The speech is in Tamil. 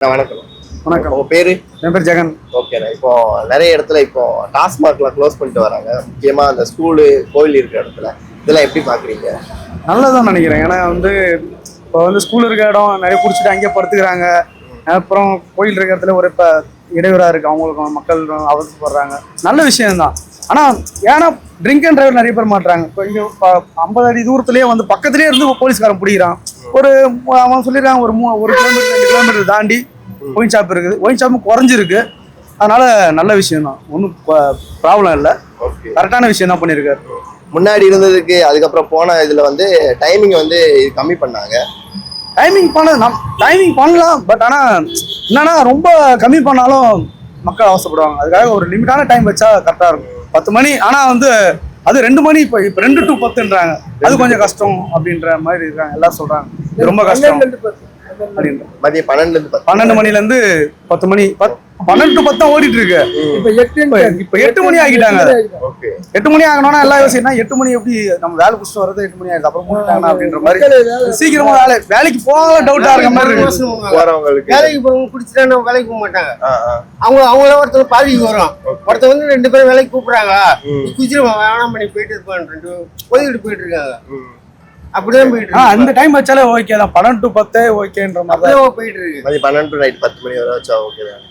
வணக்கம். வணக்கம். உங்க பேரு? என் பேர் ஜெகன். ஓகேண்ணா. இப்போ நிறைய இடத்துல இப்போ டாஸ்மாக்லாம் க்ளோஸ் பண்ணிட்டு வராங்க. முக்கியமா அந்த ஸ்கூலு, கோயில் இருக்கிற இடத்துல இதெல்லாம் எப்படி பாக்குறீங்க? நல்லதான் நினைக்கிறேன். ஏன்னா இப்போ ஸ்கூல் இருக்க இடம் நிறைய குடிச்சிட்டு அங்கேயே படுத்துக்கிறாங்க. அப்புறம் கோயில் இருக்கிற இடத்துல ஒரு இப்போ இடையூறாக இருக்குது, அவங்களுக்கும் மக்கள் அவசரப்படுறாங்க. நல்ல விஷயம்தான். ஆனால் ஏன்னா ட்ரிங்க் அண்ட் டிரைவர் நிறைய பேர் மாட்டுறாங்க. இப்போ இங்கே 50 அடி தூரத்துலேயே பக்கத்துலேயே இருந்து போலீஸ்காரன் பிடிக்கிறான். அவன் சொல்லிடுறாங்க ஒரு கிலோமீட்டர் 2 கிலோமீட்டர் தாண்டி ஒயின் ஷாப் இருக்குது. ஒயின் ஷாப்பும் குறைஞ்சிருக்கு. அதனால நல்ல விஷயம் தான், ஒன்றும் ப்ராப்ளம் இல்லை. கரெக்டான விஷயம் தான் பண்ணியிருக்காரு. முன்னாடி இருந்ததுக்கு அதுக்கப்புறம் போன இதுல டைமிங் கம்மி பண்ணாங்க. டைமிங் பண்ணலாம். பட் ஆனால் என்னன்னா ரொம்ப கம்மி பண்ணாலும் மக்கள் அவசரப்படுவாங்க. அதுக்காக ஒரு லிமிட்டான டைம் வச்சா கரெக்டாக இருக்கும். 10 மணி. ஆனால் அது 2 மணி. இப்போ 2 to 10ன்றாங்க. அது கொஞ்சம் கஷ்டம் அப்படின்ற மாதிரி இருக்காங்க. எல்லாரும் சொல்றாங்க இது ரொம்ப கஷ்டம் அப்படின்ற. மதியம் 12 மணிலேருந்து 10 மணி. 12 to 10 தான் ஓடிட்டு இருக்கு. இப்போ 8 மணி ஆகிட்டாங்க. 8 மணி ஆகணும்னா எல்லாம் யோசிச்சுன்னா 8 மணி எப்படி நம்ம வேலை முடிச்சுட்டு வரது 8 மணி ஆயிடுது. அப்புறம் போட்டாங்க அப்படின்ற மாதிரி சீக்கிரமா வேலைக்கு போக டவுட்டா இருக்க மாதிரி இருக்கு. போறவங்களுக்கு வேலைக்கு போறவங்க குடிச்சிட்டா வேலைக்கு போக மாட்டாங்க. அவங்கள ஒருத்தர் பாதிக்கு வரும். ஒருத்தர் 2 பேரும் வேலைக்கு கூப்பிடுறாங்க, குடிச்சிட்டு வேணாம் பண்ணி போயிட்டு இருப்பாங்க, போயிட்டு இருக்காங்க. அப்படிதான் போயிட்டு இருக்கு. அந்த டைம் வச்சாலே ஓகே தான். 12 to 10 ஓகேன்ற மாதிரி போயிட்டு இருக்கு. மதியம் 12 to நைட் 10 மணி வரை வச்சா ஓகே தான்.